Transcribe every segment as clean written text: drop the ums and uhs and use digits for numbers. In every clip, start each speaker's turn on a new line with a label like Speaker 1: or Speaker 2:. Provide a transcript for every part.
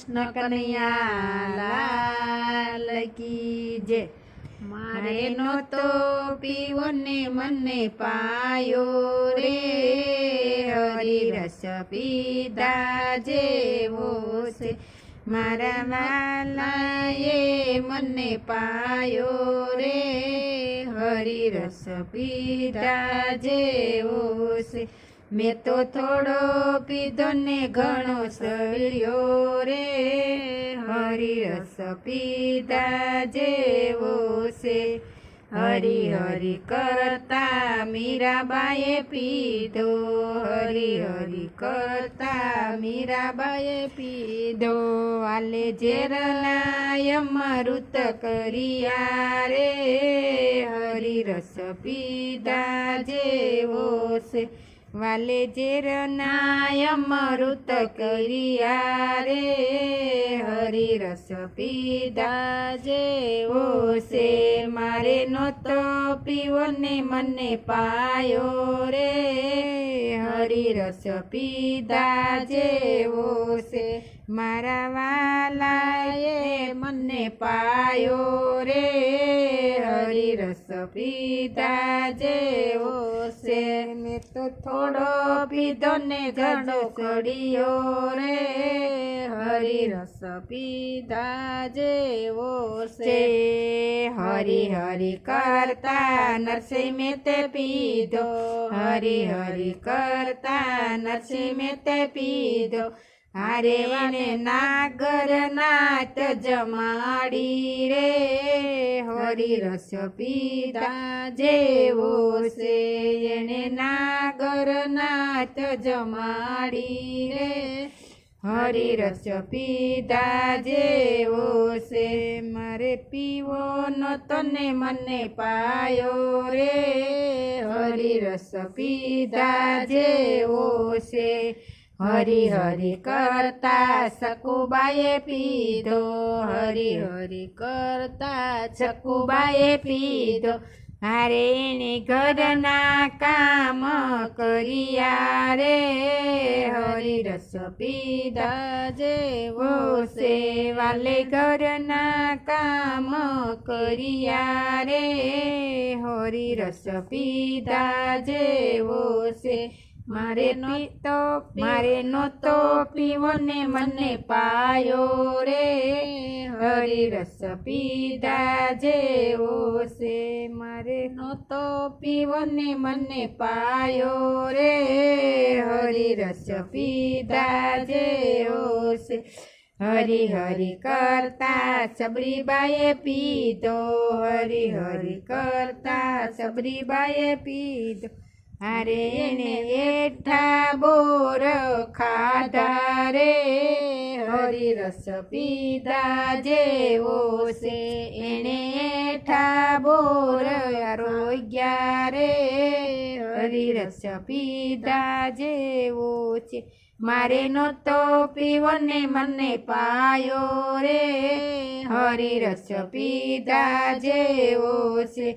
Speaker 1: કૃષ્ણ કનૈયા લાલ કી જય। મારે નહોતો પીવો ને મને પાયો રે, હરી રસ પીધા જેવો છે। મારા વાલાએ મને પાયો રે, હરી રસ પીધા જેવો છે। મેં તો થોડો પીધો ને ઘણો સળ્યો રે, હરી રસ પીધા જેવો છે। હરી હરી કરતા મીરાબાઈએ પીધો, હરી હરી કરતા મીરાબાઈએ પીધો। આલે ઝેરના અમૃત કર્યા રે, હરી રસ પીધા જેવો છે। વાલે ઝેરના અમૃત કર્યા રે, હરી રસ પીધા જેવો છે। મારે નહોતો પીવો ને મને પાયો રે, હરી રસ પીધા જેવો છે। મારા વાલાએ મને પાયો રે, હરી રસ પીધા જેવો છે। મેં તો થોડો પીધો ને ઘણો કડિયો રે, હરી રસ પીધા જેવો છે। હરી હરી કરતા નરસિંહ મહેતે પીધો, હરી હરી કરતા નરસિંહ મહેતે પીધો। હારે વાને નાગર નાટ જમાડી રે, હરી રસ પીધા જેવો છે। એને નાગર નાટ જમાડી રે, હરી રસ પીધા જેવો છે। મારે પીવો નહોતો ને મને પાયો રે, હરી રસ પીધા જેવો છે। હરી હરી કરતા સકુબાએ પીધો, હરી હરી કરતા સકુબાએ પીધો। હારે એને ઘરના કામ કર્યા રે, હરી રસ પીધા જેવો છે। વાલે ઘરના કામ કર્યા રે, હરી રસ પીધા જેવો છે। મારે નહોતો પીવો ને મને પાયો રે, હરી રસ પીધા જેવો છે। મારે નહોતો પીવો ને મને પાયો રે, હરી રસ પીધા જેવો છે। હરી હરી કરતા સબરીબાઈએ પીધો, હરી હરી કરતા સબરીબાઈએ પીધો। હારે એને એઠા બોર ખાધા રે, હરી રસ પીધા જેવો છે। એને એઠા બોર રોગ્યા રે, હરી રસ પીધા જેવો છે। મારે નહોતો પીવો ને મને પાયો રે, હરી રસ પીધા જેવો છે।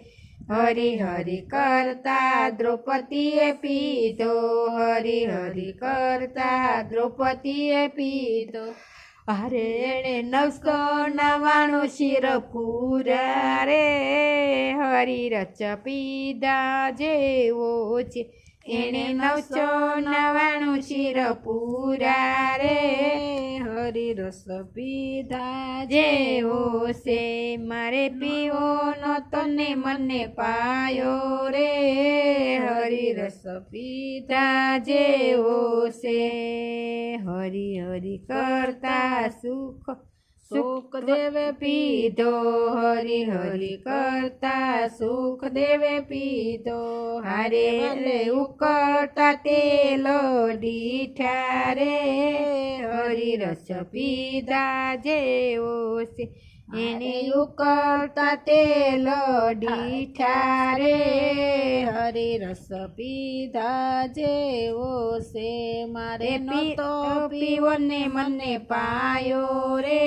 Speaker 1: હરી હરી કરતા દ્રૌપદીએ પીધો, હરી હરી કરતા દ્રૌપદીએ પીધો। અરે એણે 999 શિર પૂરા રે, હરી રસ પીધા જેવો છે। એણે 999 શિર પૂરા રે, હરી રસ પીધા જેવો છે। મારે પીવો નહોતો ને મને પાયો રે, હરી રસ પીધા જેવો છે। હરી હરી કરતા સુખદેવે પીધો, હરી હરી કરતા સુખદેવે પીધો। હારે વાલે ઉકળતા તેલ ડીઠા રે, હરી રસ પીધા જેવો છે। એને ઉકળતા તેલ ડીઠા રે હરિ રસ પીધા જેવો છે મારે નતો પીવો ને મને પાયો રે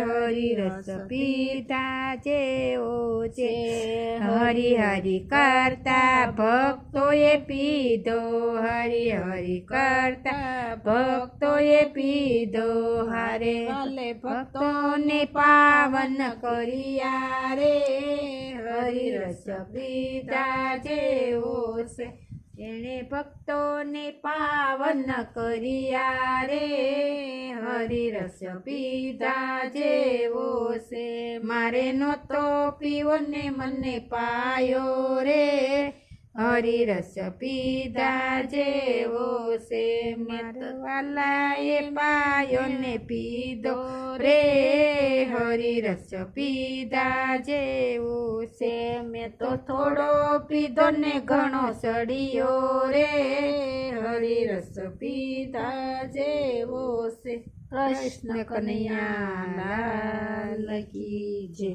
Speaker 1: હરિ રસ પીધા જેવો છે હરિ હરિ કરતા ભક્તોએ પીધો હરિ હરિ કરતા ભક્તોએ પીધો હારે વાલે ભક્તોને પાવન કર્યા રે હરિ રસ પીધા જેવો છે એણે ભક્તોને પાવન કર્યા રે હરિ રસ પીધા જેવો છે મારે નહોતો પીવો ને મને પાયો રે હરિ રસ પીધા જેવો છે વાલાએ પાયો ને પીધો રે હરિ રસ પીધા જેવો છે મેં તો થોડો પીધો ને ઘણો સડિયો રે હરિ રસ પીધા જેવો છે કૃષ્ણ કનૈયા લાલ કી જય।